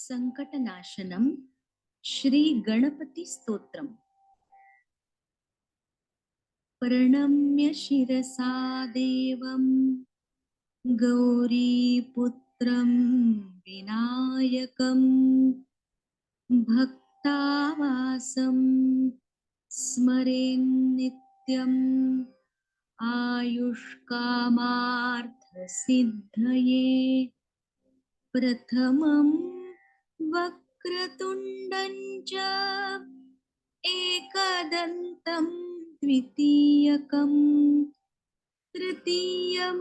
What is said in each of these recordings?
संकटनाशनम श्री गणपति स्तोत्रम। प्रणम्य शिरसा देवं गौरीपुत्रं विनायकं भक्तावासं स्मरेन् नित्यम् आयुष्कामार्थसिद्धये। प्रथमं वक्रतुण्डं च एकदन्तं द्वितीयकं तृतीयं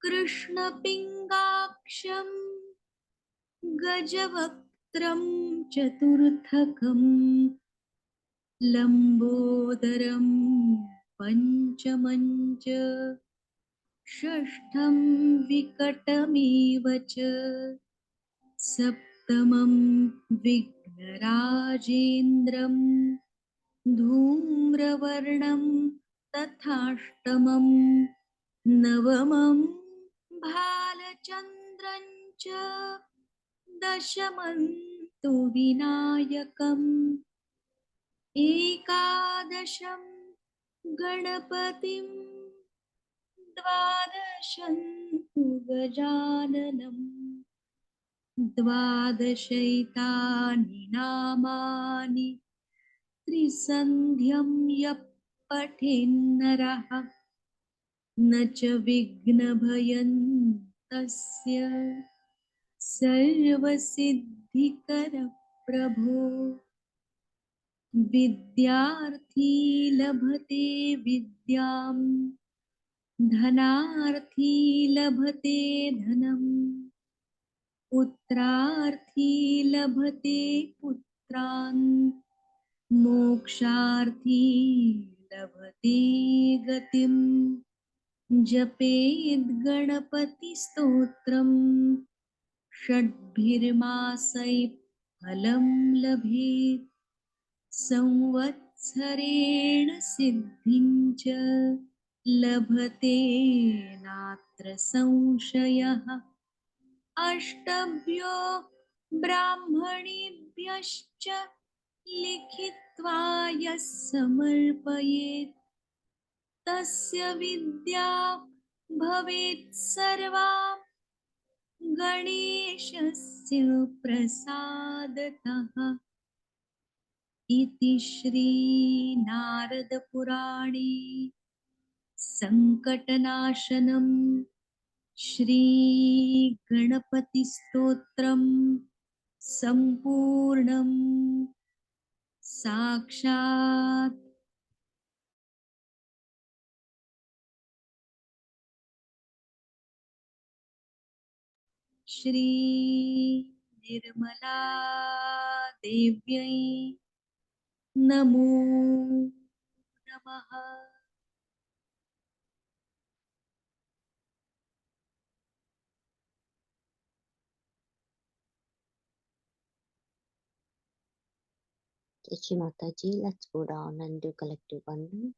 कृष्णपिङ्गाक्षं गजवक्त्रं चतुर्थकं लम्बोदरं पञ्चमं च षष्ठं विकटमेव च सप्तमं विघ्नराजेन्द्रं धूम्रवर्णं तथाष्टमं नवमं भालचन्द्रं च दशमं तु विनायकम् एकादशं गणपतिं द्वादशं तु गजाननम् द्वादशैतानि नामानि त्रिसन्ध्यं यः पठेन्नरः न च विघ्नभयं तस्य सर्वसिद्धिकरः प्रभो। विद्यार्थी लभते विद्यां धनार्थी लभते धनम् पुत्रार्थी लभते पुत्रान् मोक्षार्थी लभते गतिम् जपेद् गणपतिस्तोत्रम् षड्भिर्मासैः फलं लभेत् संवत्सरेण सिद्धिं च लभते नात्र संशयः। अष्टभ्यो ब्राह्मणेभ्यश्च लिखित्वा यः समर्पयेत् तस्य विद्या भवेत् सर्वा गणेशस्य प्रसादतः। इति श्री नारद पुराणे संकटनाशनम श्री गणपति स्तोत्रम संपूर्णम। साक्षात् श्री निर्मला देव्यै नमो नमः। Techi Mataji, let's go down and do collective bonding.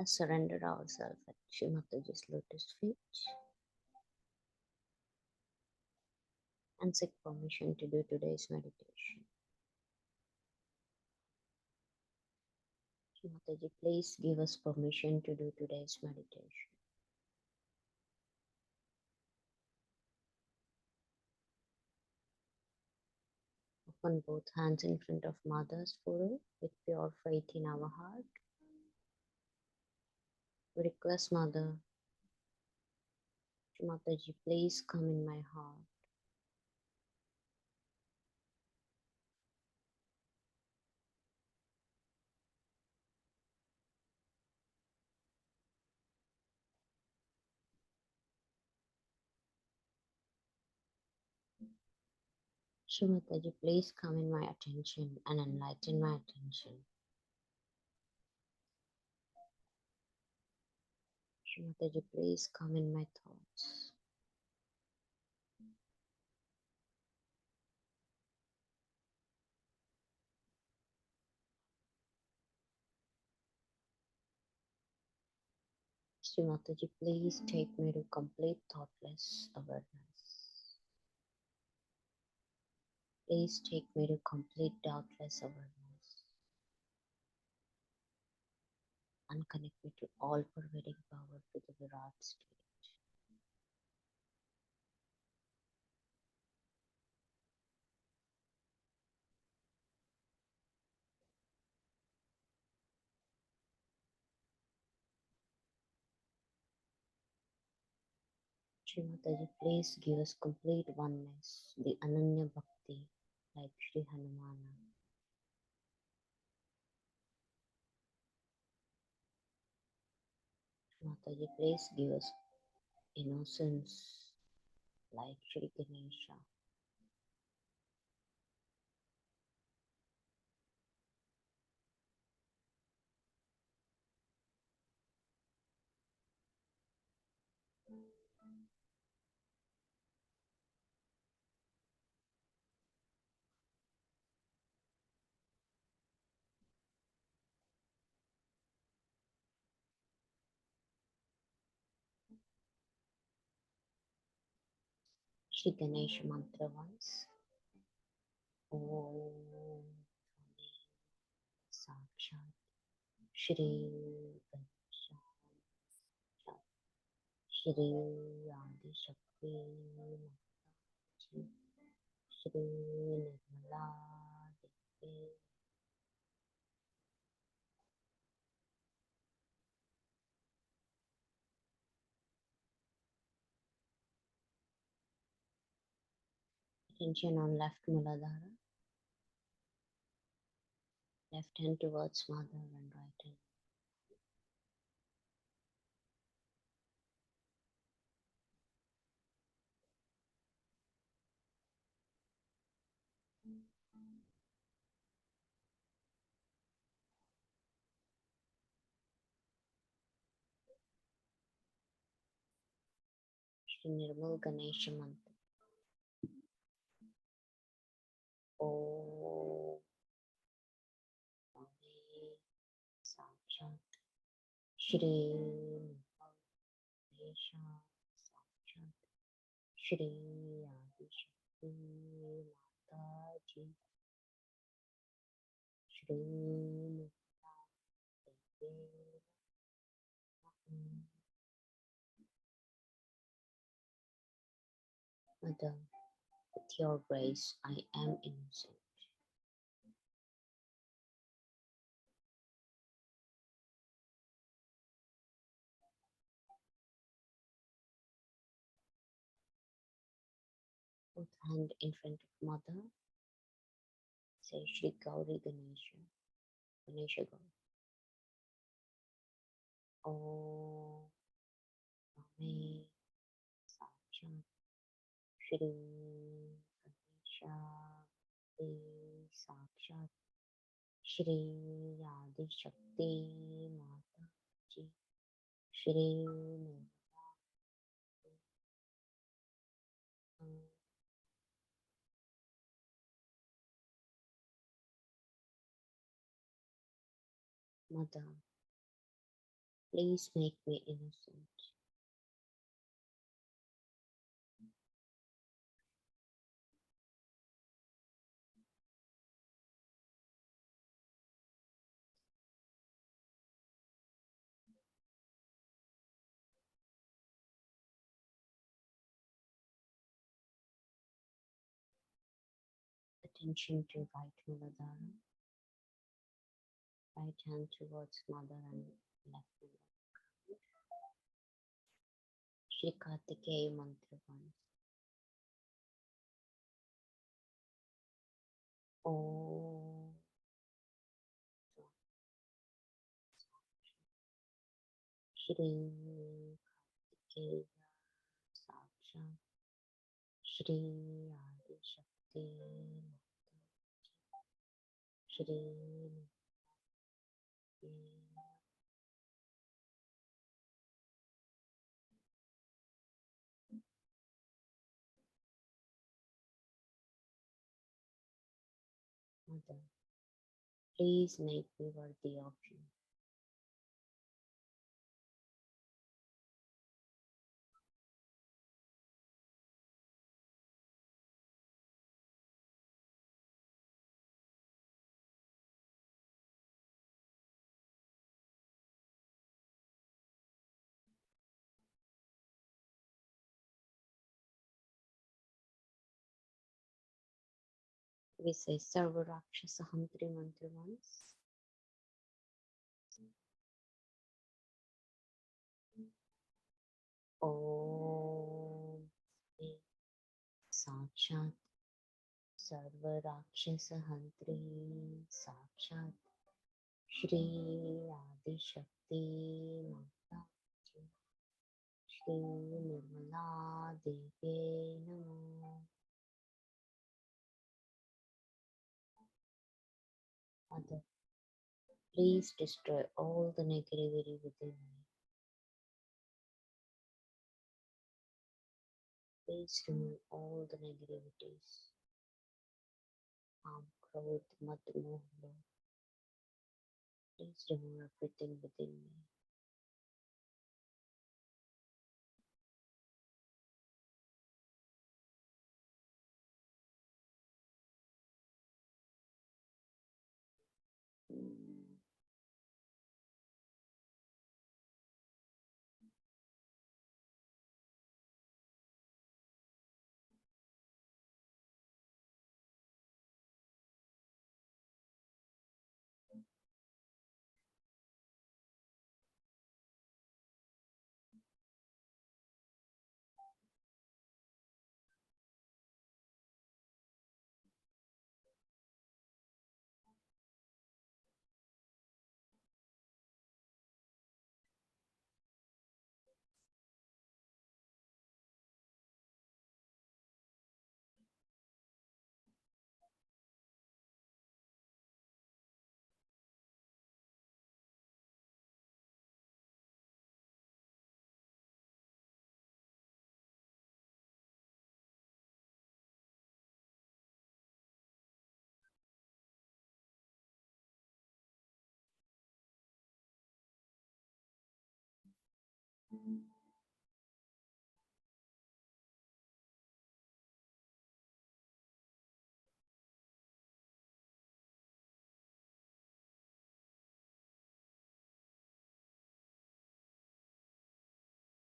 Let's surrender ourselves at Shri Mataji's lotus feet and seek permission to do today's meditation. Shri Mataji, please give us permission to do today's meditation. Open both hands in front of Mother's forehead with pure faith in our heart. We request Mother, Shri Mataji, please come in my heart. Shri Mataji, please come in my attention and enlighten my attention. Shri Mataji, please come in my thoughts. Shri Mataji, please take me to complete thoughtless awareness. Please take me to complete doubtless awareness and connect me to all pervading power to the Virat state. Shri Mataji, please give us complete oneness, the Ananya Bhakti, like Shri Hanumana. Shri Mataji, please give us innocence, like Shri Ganesha. Shri Ganesha mantra once. Om Sakshat Shri Ganesha Shri Adi Shakti Mataji Shri Nirmala Devi. Attention on left Muladhara, left hand towards Mother and right hand. Shri Nirmal Ganesha mantra. Om Sakshat Shri Nirmal Ganesha Sakshat Shri Adi Shakti Mataji Shri Nirmala Devi. Mother, with your grace, I am innocent. Both hand in front of Mother. Say Shri Gauri Ganesha. Ganesha Gauri. Om Name Sakshat Shri Ganesha De Sakshat Shri Adi Shakti Mata Ji Shri Nirmala Mother. Please make me innocent. Attention to right Muladhara, right hand towards mother and left hand. Shri Kartikeya mantra once. Om Shri Kartikeya Sakshat Shri Adi Shakti Shri Mother, please make me worthy of you. We say Sarva Rakshasa Hantri mantra once. Om Sakshat Sarva Rakshasa Hantri Sakshat Shri Adi Shakti Mata Shri Nirmala Devi Namo. Mother, please destroy all the negativity within me. Please remove all the negativities. Kam, Krodh, Mad, Moh, Lobh. Please remove everything within me.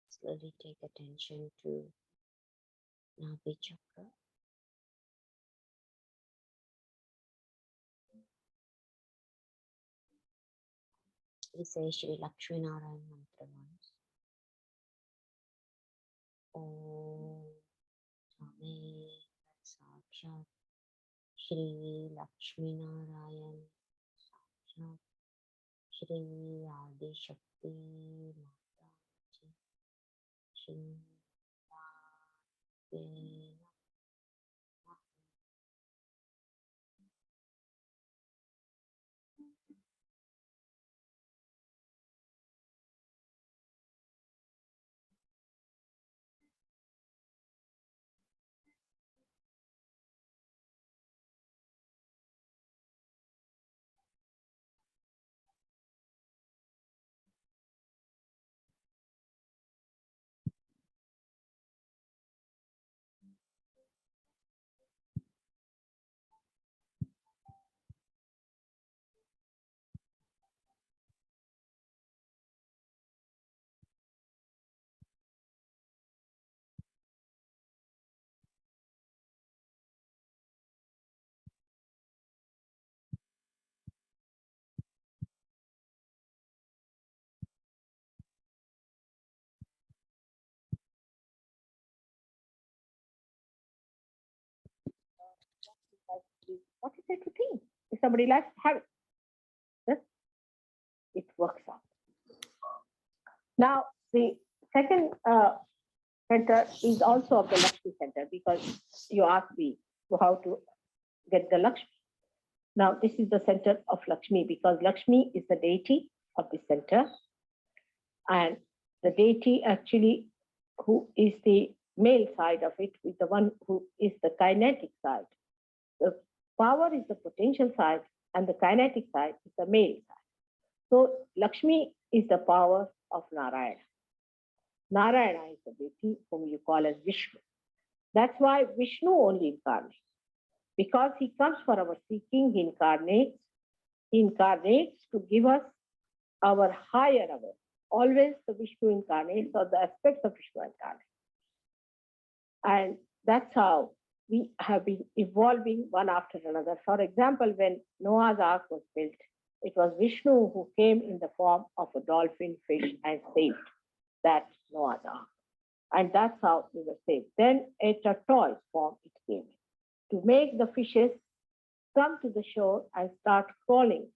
Slowly take attention to Nabhi chakra. We say Shri Lakshmi Narayan mantra once. Om Tame Sakshat Shri Lakshmi Narayan Sakshat Shri Adi Shakti Mata Shri Adi. If somebody likes, have it. Yes? It works out. Now, the second center is also of the Lakshmi center, because you asked me how to get the Lakshmi. Now, this is the center of Lakshmi, because Lakshmi is the deity of the center. And the deity actually, who is the male side of it, is the one who is the kinetic side. The power is the potential side, and the kinetic side is the male side. So Lakshmi is the power of Narayana. Narayana is the deity whom you call as Vishnu. That's why Vishnu only incarnates. Because he comes for our seeking, he incarnates to give us our higher awareness. Always the Vishnu incarnates, or the aspects of Vishnu incarnates. And that's how we have been evolving one after another. For example, when Noah's Ark was built, it was Vishnu who came in the form of a dolphin fish and saved that Noah's Ark. And that's how we were saved. Then a tortoise form it came to make the fishes come to the shore and start crawling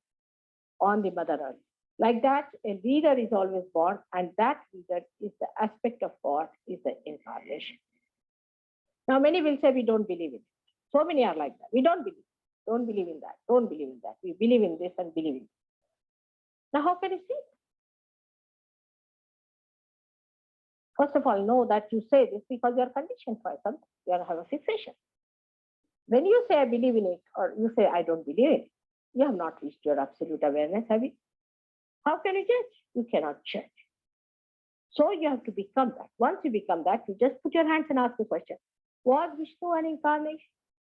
on the Mother Earth. Like that, a leader is always born, and that leader is the aspect of God, is the incarnation. Now, many will say we don't believe in it. So many are like that. We don't believe. Don't believe in that. Don't believe in that. We believe in this and believe in this. Now, how can you see it? First of all, know that you say this because you are conditioned for something. You have a fixation. When you say I believe in it, or you say I don't believe in it, you have not reached your absolute awareness, have you? How can you judge? You cannot judge. So you have to become that. Once you become that, you just put your hands and ask the question, was Vishnu an incarnation?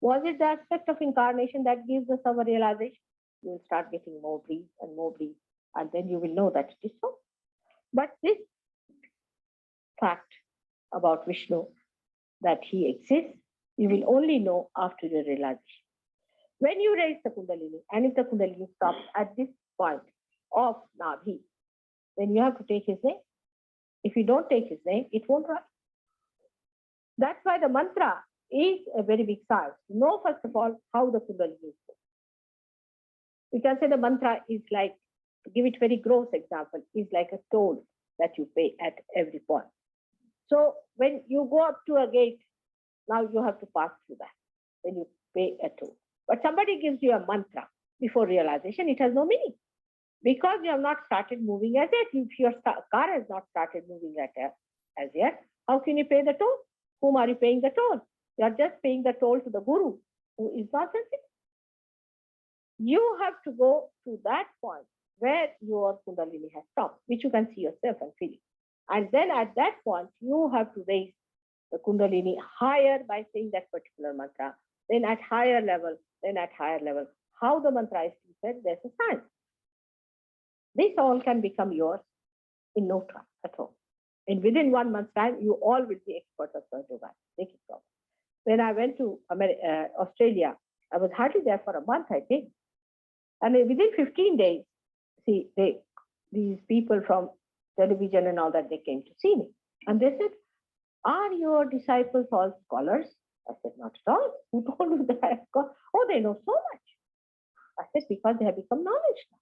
Was it the aspect of incarnation that gives us our realization? You will start getting more breeze, and then you will know that it is so. But this fact about Vishnu, that he exists, you will only know after your realization. When you raise the Kundalini, and if the Kundalini stops at this point of Nabhi, then you have to take his name. If you don't take his name, it won't rise. That's why the mantra is a very big science. Know, first of all, how the Kundalini is. You can say the mantra is like, to give it very gross example, is like a toll that you pay at every point. So when you go up to a gate, now you have to pass through that. Then you pay a toll. But somebody gives you a mantra before realization, it has no meaning. Because you have not started moving as yet. If your car has not started moving as yet, how can you pay the toll? Whom are you paying the toll? You are just paying the toll to the guru, who is not sensitive. You have to go to that point where your Kundalini has stopped, which you can see yourself and feel it. And then at that point, you have to raise the Kundalini higher by saying that particular mantra, then at higher level, then at higher level. How the mantra is said, there's a science. This all can become yours in no time at all. And within 1 month's time, you all will be experts of Yoga. Take it from. When I went to Australia, I was hardly there for a month, I think. And within 15 days, see, these people from television and all that, they came to see me. And they said, are your disciples all scholars? I said, not at all. Who told you that? Oh, they know so much. I said, because they have become knowledge now.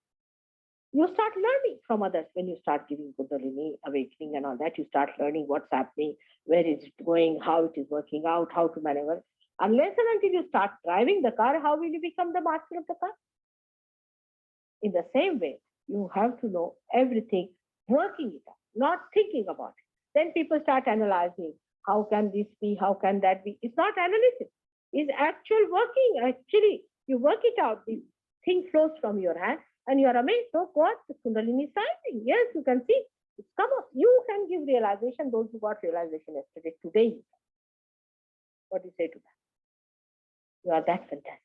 You start learning from others when you start giving Kundalini, awakening and all that. You start learning what's happening, where is it going, how it is working out, how to maneuver. Unless and until you start driving the car, how will you become the master of the car? In the same way, you have to know everything, working it out, not thinking about it. Then people start analyzing, how can this be, how can that be? It's not analysis, it's actual working. Actually, you work it out, the thing flows from your hand, and you are amazed, oh God, the Kundalini is rising. Yes, you can see, it's come up. You can give realization, those who got realization yesterday, today. What do you say to that? You are that fantastic.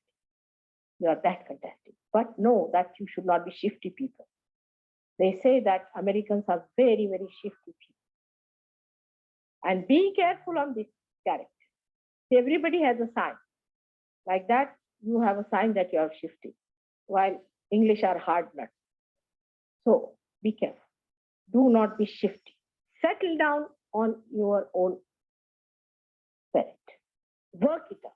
You are that fantastic. But know that you should not be shifty people. They say that Americans are very, very shifty people. And be careful on this character. See, everybody has a sign. Like that, you have a sign that you are shifty, while English are hard nuts. So be careful. Do not be shifty. Settle down on your own spirit. Work it out.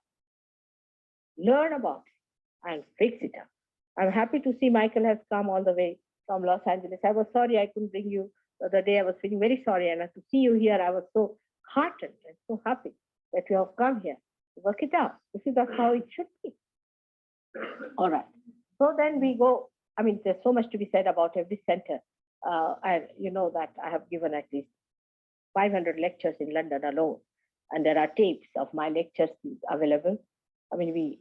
Learn about it and fix it up. I'm happy to see Michael has come all the way from Los Angeles. I was sorry I couldn't bring you the other day. I was feeling very sorry, and to see you here, I was so heartened and so happy that you have come here to work it out. You see, that's how it should be. All right. So then we go. I mean, there's so much to be said about every center. And you know that I have given at least 500 lectures in London alone. And there are tapes of my lectures available. I mean, we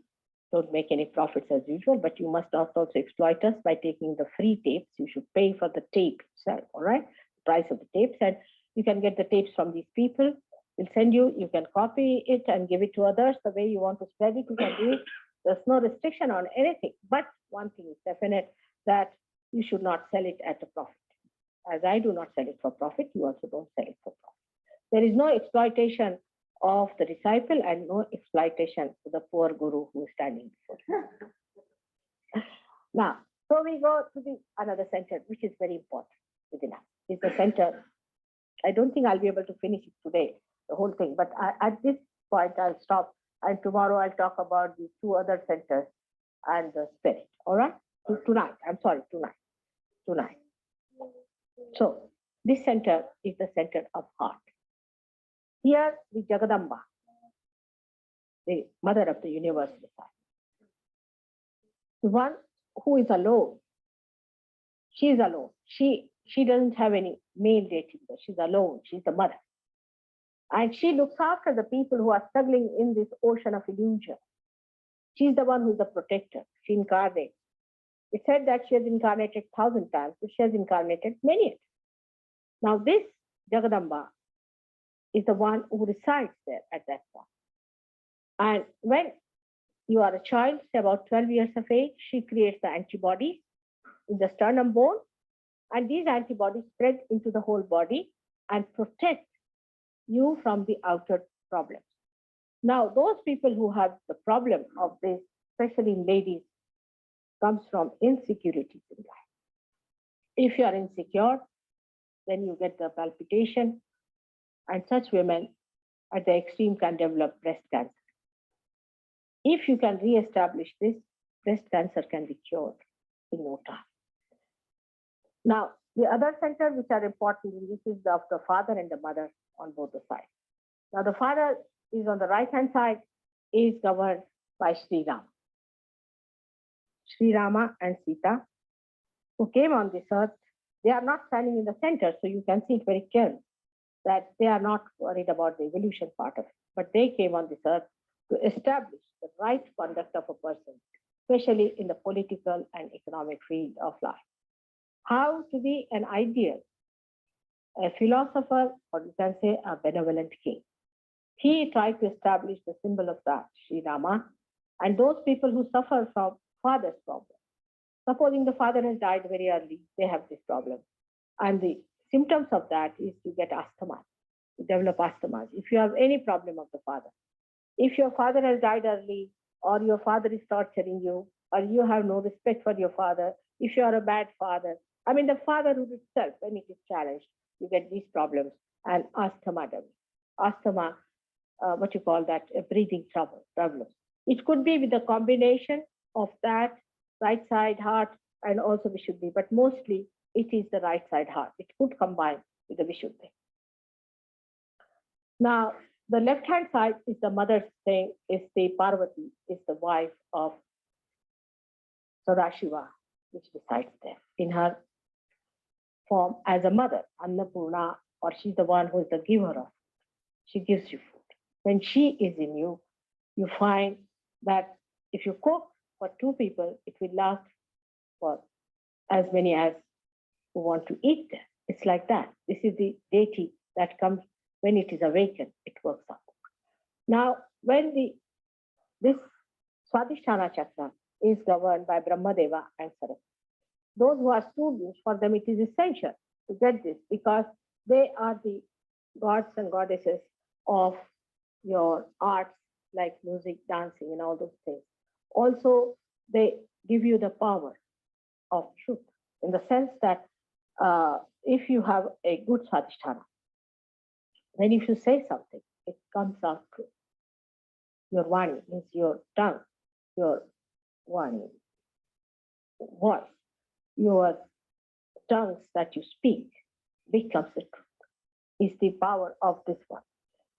don't make any profits as usual, but you must also exploit us by taking the free tapes. You should pay for the tape itself, all right? The price of the tapes. And you can get the tapes from these people. We'll send you, you can copy it and give it to others the way you want to spread it. You can do it. There's no restriction on anything. But one thing is definite, that you should not sell it at a profit. As I do not sell it for profit, you also don't sell it for profit. There is no exploitation of the disciple and no exploitation to the poor guru who is standing before you. Now, so we go to the another center, which is very important within us. It's the center. I don't think I'll be able to finish it today, the whole thing, but at this point I'll stop, and tomorrow I'll talk about the two other centers and the spirit. All right? Tonight. So this center is the center of heart. Here, the Jagadamba, the mother of the universe, the one who is alone. She is alone. She doesn't have any male dating. She's alone. She's the mother. And she looks after the people who are struggling in this ocean of illusion. She's the one who's the protector. She incarnates. It said that she has incarnated 1,000 times, but she has incarnated many. Now this Jagadamba is the one who resides there at that point. And when you are a child, say about 12 years of age, she creates the antibodies in the sternum bone, and these antibodies spread into the whole body and protect you from the outer problems. Now, those people who have the problem of this, especially in ladies, comes from insecurities in life. If you are insecure, then you get the palpitation, and such women at the extreme can develop breast cancer. If you can re-establish this, breast cancer can be cured in no time. Now, the other centers which are important in this is of the father and the mother on both the sides. Now, the father is on the right-hand side, is governed by Sri Rama. Sri Rama and Sita, who came on this earth, they are not standing in the center, so you can see it very clearly that they are not worried about the evolution part of it, but they came on this earth to establish the right conduct of a person, especially in the political and economic field of life. How to be an ideal, a philosopher, or you can say a benevolent king. He tried to establish the symbol of that, Sri Rama, and those people who suffer from father's problem. Supposing the father has died very early, they have this problem. And the symptoms of that is you get asthma, you develop asthma. If you have any problem of the father, if your father has died early, or your father is torturing you, or you have no respect for your father, if you are a bad father, I mean, the fatherhood itself, when it is challenged, you get these problems, and asthma, what you call that, a breathing problems. It could be with a combination of that right side heart and also Vishuddhi, but mostly it is the right side heart. It could combine with the Vishuddhi. Now, the left-hand side is the mother's thing, is the Parvati, is the wife of Sadashiva, which resides there in her form as a mother, Annapurna, or she's the one who is the giver of. She gives you food. When she is in you, you find that if you cook for 2 people, it will last for as many as who want to eat them. It's like that. This is the deity that comes when it is awakened, it works out. Now, when this Swadhisthana chakra is governed by Brahmadeva and Saraswati, those who are students, for them it is essential to get this because they are the gods and goddesses of your arts like music, dancing, and all those things. Also, they give you the power of truth in the sense that if you have a good Swadhisthana, then if you say something, it comes out true. Your Vani means your tongue, your Vani, voice, your tongues that you speak becomes the truth. Is the power of this one.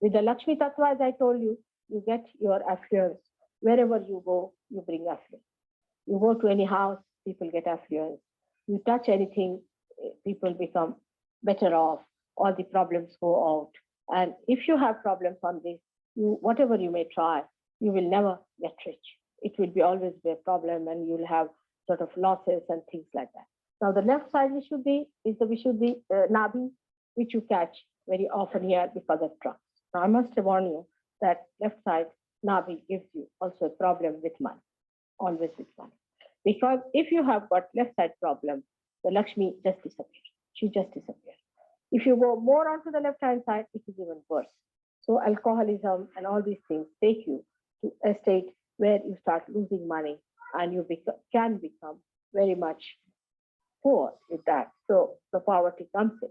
With the Lakshmi Tattva, as I told you, you get your affluence. Wherever you go, you bring affluence. You go to any house, people get affluence. You touch anything, people become better off. All the problems go out. And if you have problems on this, whatever you may try, you will never get rich. It will be always be a problem, and you'll have sort of losses and things like that. Now, the left side Vishuddhi is the Vishuddhi Nabhi, which you catch very often here because of drugs. Now, I must warn you that left side Nabhi gives you also a problem with money, always with money. Because if you have got left side problem, the Lakshmi just disappears. She just disappears. If you go more onto the left hand side, it is even worse. So alcoholism and all these things take you to a state where you start losing money, and you can become very much poor with that. So the poverty comes in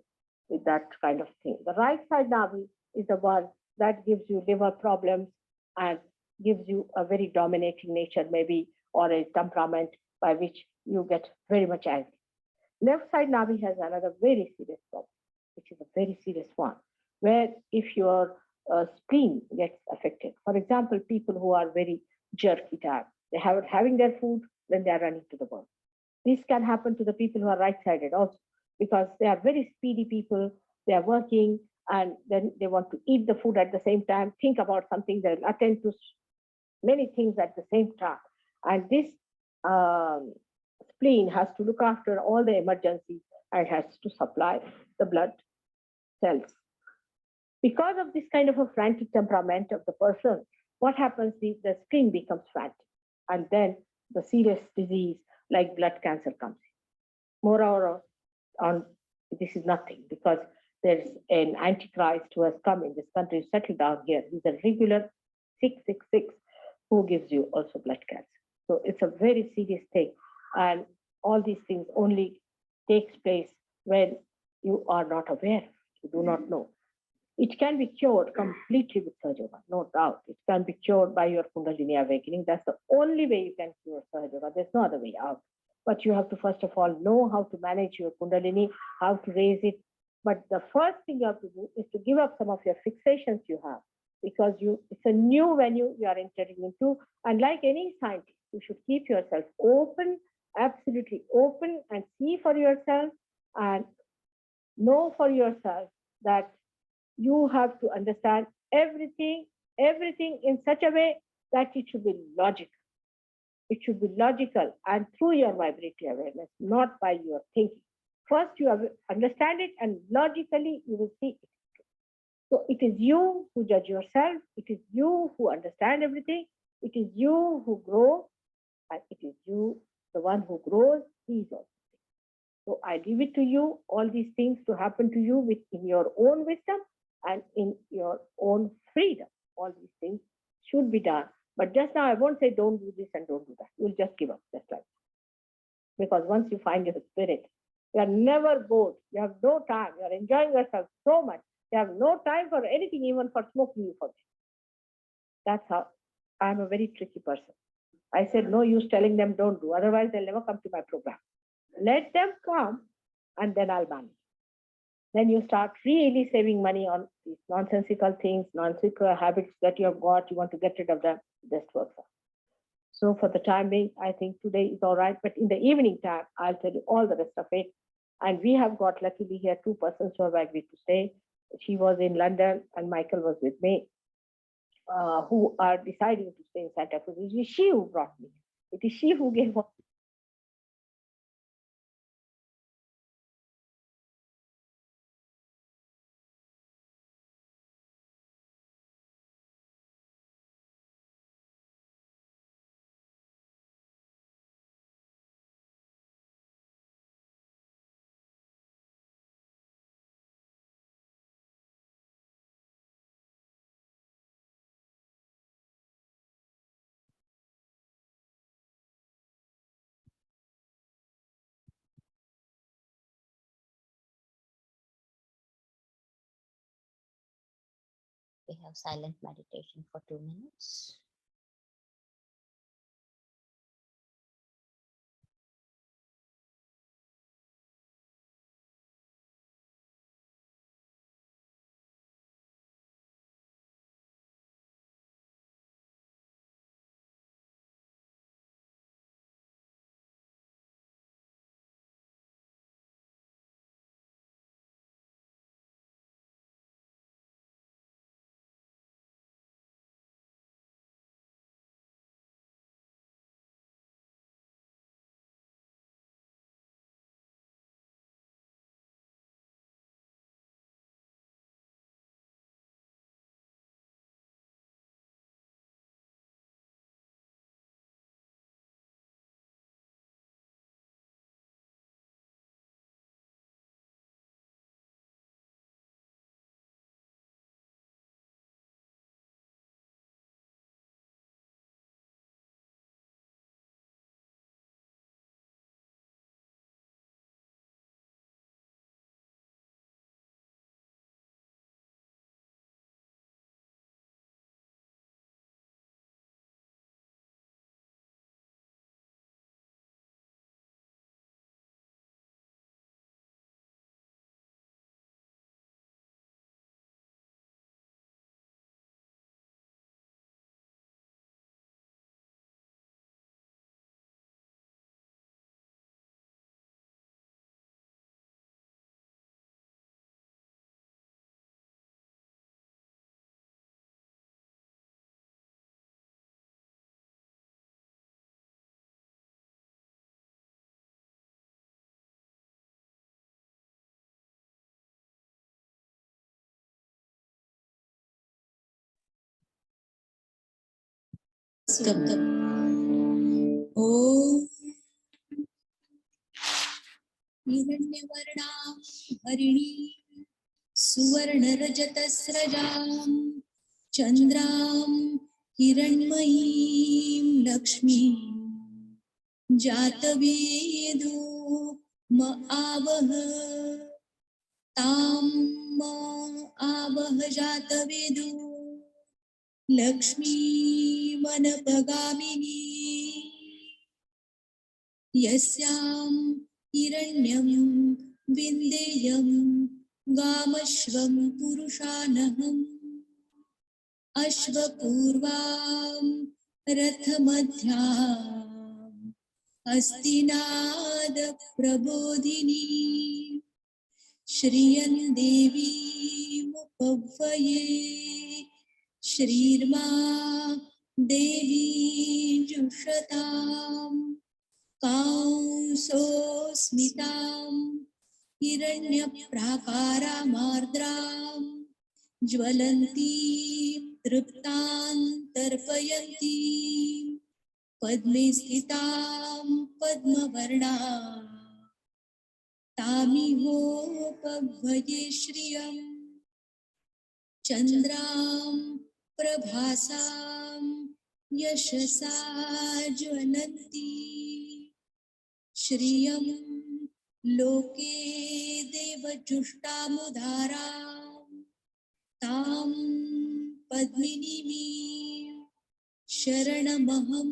with that kind of thing. The right side Nabhi is the one that gives you liver problems and gives you a very dominating nature, maybe, or a temperament by which you get very much angry. Left side Nabhi has another very serious problem, which is a very serious one, where if your spleen gets affected, for example, people who are very jerky type, they have having their food, then they are running to the world. This can happen to the people who are right-sided also, because they are very speedy people. They are working, and then they want to eat the food at the same time, think about something, they'll attend to many things at the same time. And this spleen has to look after all the emergencies and has to supply the blood cells. Because of this kind of a frantic temperament of the person, what happens is the spleen becomes frantic, and then the serious disease like blood cancer comes in. Moreover, on this is nothing, because there's an antichrist who has come in this country, settled down here. He's a regular 666 who gives you also blood cancer. So it's a very serious thing, and all these things only takes place when you are not aware, you do not know. It can be cured completely with Sahaja Yoga, no doubt. It can be cured by your Kundalini awakening. That's the only way you can cure Sahaja Yoga. There's no other way out. But you have to first of all know how to manage your Kundalini, how to raise it. But the first thing you have to do is to give up some of your fixations you have, because it's a new venue you are entering into. And like any scientist, you should keep yourself open, absolutely open, and see for yourself and know for yourself that you have to understand everything in such a way that it should be logical. It should be logical and through your vibratory awareness, not by your thinking. First, you have to understand it, and logically you will see it. So it is you who judge yourself. It is you who understand everything. It is you who grow, and it is you, the one who grows, he is also. So I leave it to you, all these things to happen to you in your own wisdom and in your own freedom. All these things should be done. But just now, I won't say don't do this and don't do that. You'll just give up, just like that. Because once you find your spirit, you are never bored. You have no time. You are enjoying yourself so much. You have no time for anything, even for smoking, you forget. That's how I'm a very tricky person. I said, no use telling them don't do. Otherwise, they'll never come to my program. Let them come, and then I'll manage. Then you start really saving money on these nonsensical things, nonsensical habits that you have got. You want to get rid of them. It just works out. So for the time being, I think today is all right. But in the evening time, I'll tell you all the rest of it. And we have got luckily here 2 persons who have agreed to stay. She was in London and Michael was with me, who are deciding to stay in Santa Cruz. It is she who brought me. It is she who gave up. We have silent meditation for 2 minutes. सूक्तम् ॐ हिरण्यवर्णां हरिणीं सुवर्णरजतस्रजां चन्द्रां हिरण्मयीं लक्ष्मीं जातवेदो म आवह तां म आवह जातवेदो लक्ष्मीमनपगामिनी यस्यां हिरण्यं विन्देयं गामश्वं पुरुषानहम् अश्वपूर्वां रथमध्याम् हस्तिनादप्रबोधिनी श्रियं देवीमुपह्वये श्रीर्मा देवी जुषताम् कांसोऽस्मितां हिरण्यप्राकारामार्द्रां ज्वलन्तीं तृप्तां तर्पयन्तीं पद्मे स्थितां पद्मवर्णा तामिहोपह्वये श्रियम् चन्द्रां प्रभासां यशसा ज्वलन्ती श्रियं लोके देवजुष्टामुदारां तां पद्मिनीं शरणमहं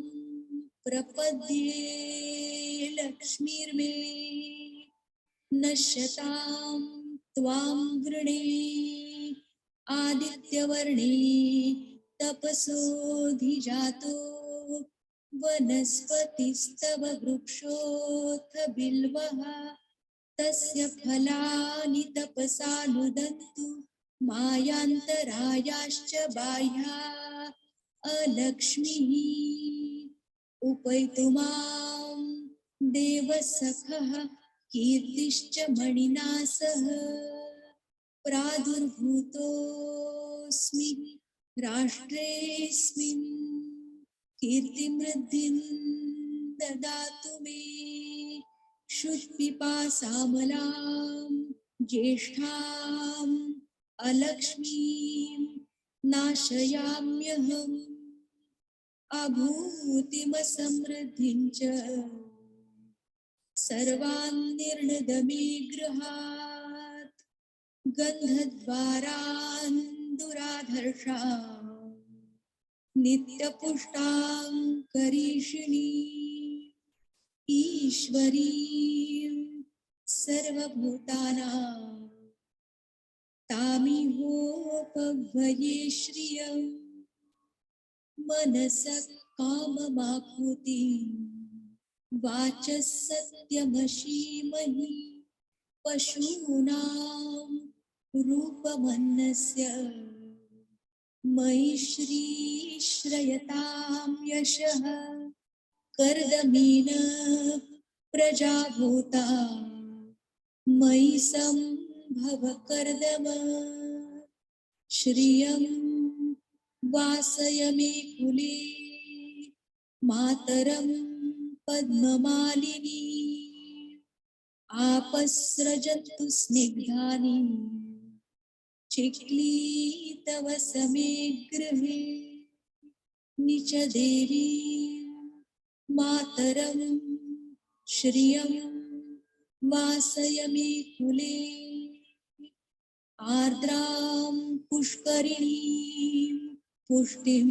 प्रपद्ये लक्ष्मीर्मे नश्यतां त्वां वृणे आदित्यवर्णे तपसोऽधिजातो वनस्पतिस्तव वृक्षोऽथ बिल्वः तस्य फलानि तपसा नुदन्तु मायान्तरायाश्च बाह्या अलक्ष्मीः उपैतु मां देवसखः कीर्तिश्च मणिना सह प्रादुर्भूतोऽस्मि राष्ट्रेऽस्मिन् कीर्तिमृद्धिं ददातु मे क्षुत्पिपासामलां ज्येष्ठाम् अलक्ष्मीं नाशयाम्यहम् अभूतिमसमृद्धिं च सर्वान् निर्णदमे गृहात् गन्धद्वारान् दुराधर्षान् नित्यपुष्टां करीषिणी ईश्वरीं सर्वभूतानां तामिहोपह्वये श्रियं मनसः काममाकुतिं वाचः सत्यमशीमहि पशूनां रूपमन्नस्य मयि श्रीश्रयतां यशः कर्दमीन प्रजाभूता मयि सम्भव कर्दम श्रियं वासय मे कुले मातरं पद्ममालिनी आपस्रजन्तु स्निग्धानि चिक्ली तव समे गृहे निच देवी मातरं श्रियं वासय मे कुले आर्द्रां पुष्करिणीं पुष्टिं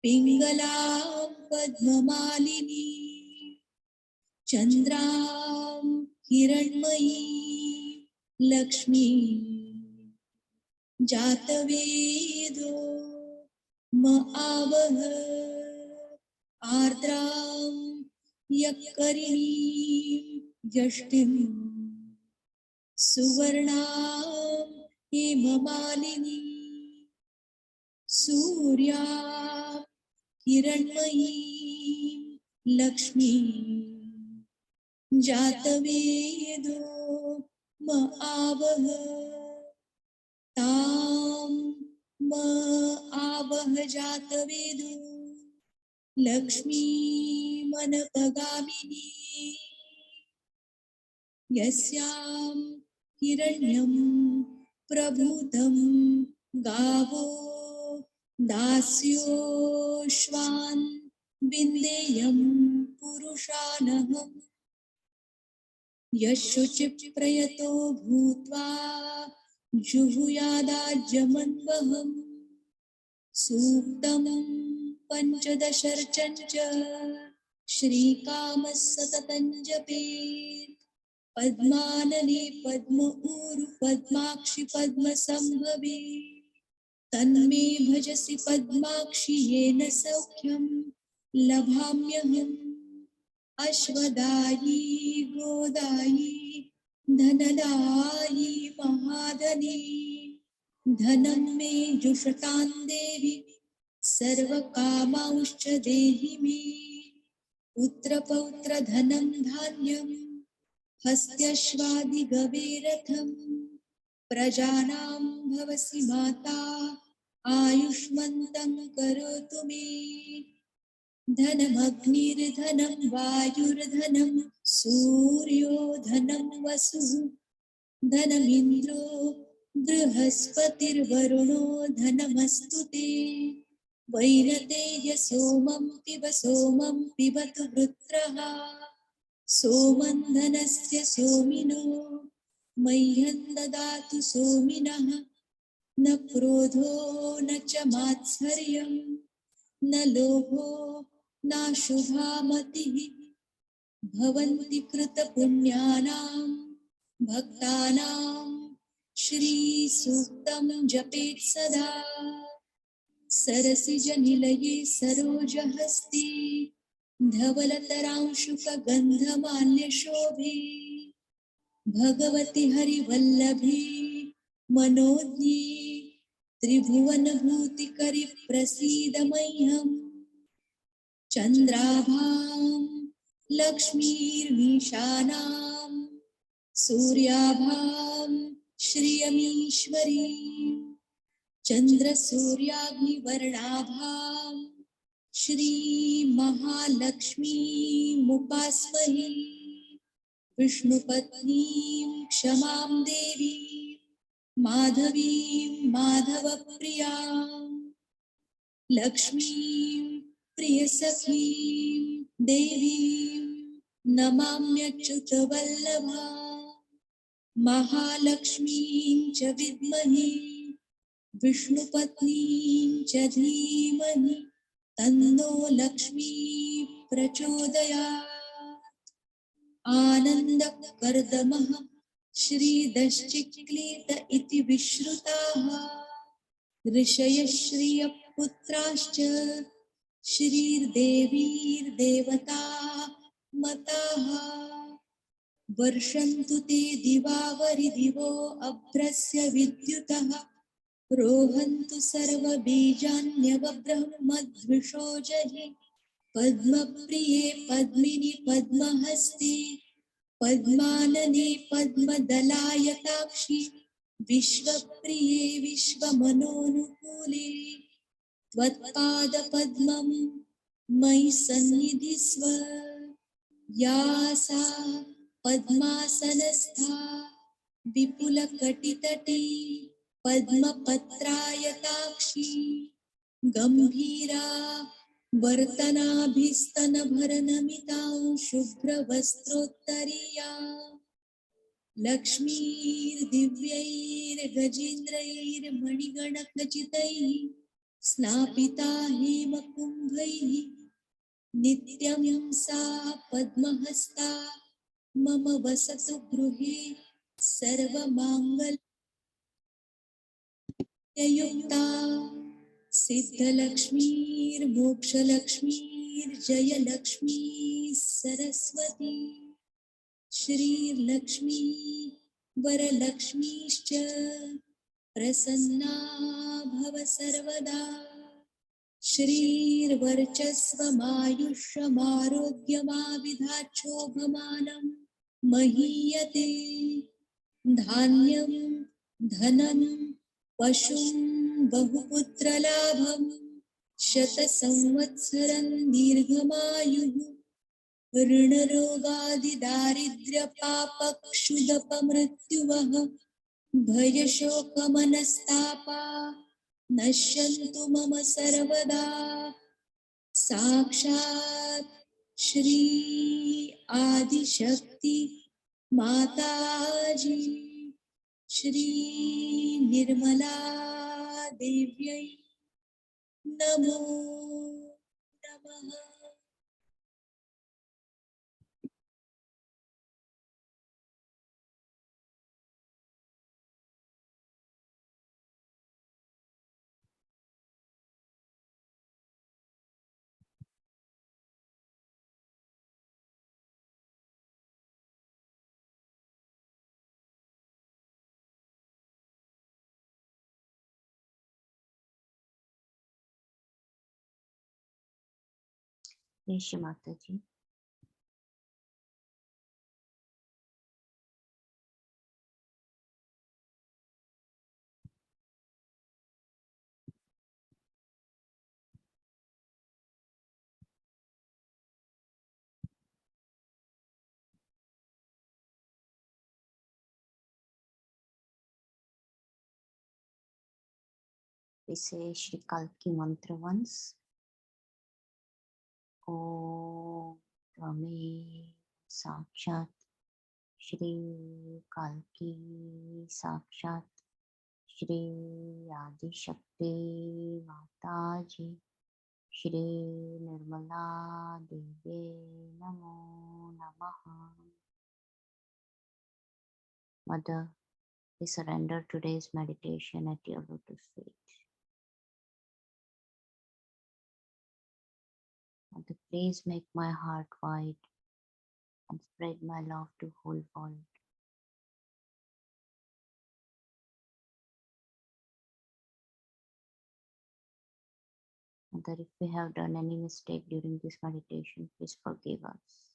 पिङ्गलां पद्ममालिनी चन्द्रां हिरण्मयी लक्ष्मी जातवेदो म आवह आर्द्रां यक्करिणीं यष्टिं सुवर्णां हेममालिनी सूर्या हिरण्मयीं लक्ष्मी जातवेदो म आवह तां म आवह जातवेदो लक्ष्मीमनपगामिनी यस्यां हिरण्यं प्रभूतं गावो दास्योश्वान् विन्देयं पुरुषानहम् यशुचिप्रयतो भूत्वा जुहुयादाज्यमन्वहम् सूक्तं पञ्चदशर्चं च श्रीकामः सततं जपेत् पद्मानने पद्म ऊरु पद्माक्षि पद्मसम्भवे तन्मे भजसि पद्माक्षि येन सौख्यं लभाम्यहम् अश्वदायी गोदायी धनदायी महाधनी धनं मे जुषतां देवी सर्वकामांश्च देहि मे पुत्रपौत्र धनं धान्यं हस्त्यश्वादिगवेरथं प्रजानां भवसि माता आयुष्मन्तं करोतु मे धनमग्निर्धनं वायुर्धनं सूर्यो धनं वसुः धनमिन्द्रो बृहस्पतिर्वरुणो धनमस्तु ते वैनतेयसोमं पिबतु वृत्रः सोमं धनस्य सोमिनो मह्यं ददातु सोमिनः न क्रोधो न च मात्सर्यं न लोभो नाशुभा मतिः भवन्ति कृतपुण्यानां भक्तानां श्रीसूक्तं जपेत् सदा सरसिजनिलये सरोजहस्ति धवलतरांशुकगन्धमाल्यशोभे भगवति हरिवल्लभी मनोज्ञे त्रिभुवनभूतिकरि प्रसीद मह्यम् चन्द्राभां लक्ष्मीर्मीशानां सूर्याभां श्रियमीश्वरीं चन्द्रसूर्याग्निवर्णाभां श्रीमहालक्ष्मीमुपास्महे विष्णुपत्नीं क्षमां देवीं माधवीं माधवप्रियां लक्ष्मीं प्रियसखीं देवीं नमाम्यच्युतवल्लभा महालक्ष्मीं च विद्महे विष्णुपत्नीं च धीमहि तन्नो लक्ष्मी प्रचोदयात् आनन्दकर्दमः श्रीदश्चिक्लीत इति विश्रुताः ऋषयः श्रियपुत्राश्च श्रीर्देवीर्देवता मताः वर्षन्तु ते दिवावरिदिवो अभ्रस्य विद्युतः रोहन्तु सर्वबीजान्यवब्रह्मद्विषो जहि पद्मप्रिये पद्मिनि पद्महस्ते पद्मानने पद्मदलायताक्षि विश्वप्रिये विश्वमनोनुकूले त्वत्पादपद्मं मयि सन्निधिस्व या सा पद्मासनस्था विपुलकटितटी पद्मपत्रायताक्षी गम्भीरा वर्तनाभिस्तनभरनमितां शुभ्रवस्त्रोत्तरीया लक्ष्मीर्दिव्यैर्गजेन्द्रैर्मणिगणखचितैः स्नापिता हेमकुम्भैः नित्यं सा पद्महस्ता मम वसतु गृहे सर्वमाङ्गल्ययुक्ता सिद्धलक्ष्मीर्मोक्षलक्ष्मीर्जयलक्ष्मी सरस्वती श्रीलक्ष्मी वरलक्ष्मीश्च प्रसन्ना भव सर्वदा श्रीर्वर्चस्वमायुष्यमारोग्यमाविधाच्छोभमानं महीयते धान्यं धनं पशुं बहुपुत्रलाभं शतसंवत्सरं दीर्घमायुः ऋणरोगादिदारिद्र्यपापक्षुदपमृत्युवः भयशोकमनस्तापा नश्यन्तु मम सर्वदा साक्षात् श्री आदिशक्ति माताजी श्री निर्मला देव्यै नमो नमः. Yes, Mataji. We say Shri Kalki mantra once. Om Rame Sakshat Shri Kalki Sakshat Shri Adi Shakti Mataji Shri Nirmala Devi Namo Namaha. Mother, we surrender today's meditation at your lotus feet. Mother, please make my heart wide and spread my love to whole world. Mother, if we have done any mistake during this meditation, please forgive us.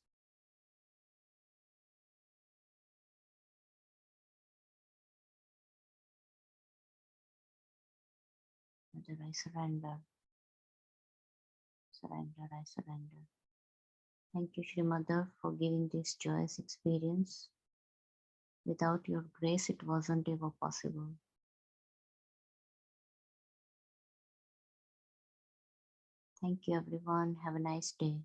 Mother, I surrender. Surrender, I surrender. Thank you, Shri Mother, for giving this joyous experience. Without your grace, it wasn't ever possible. Thank you, everyone. Have a nice day.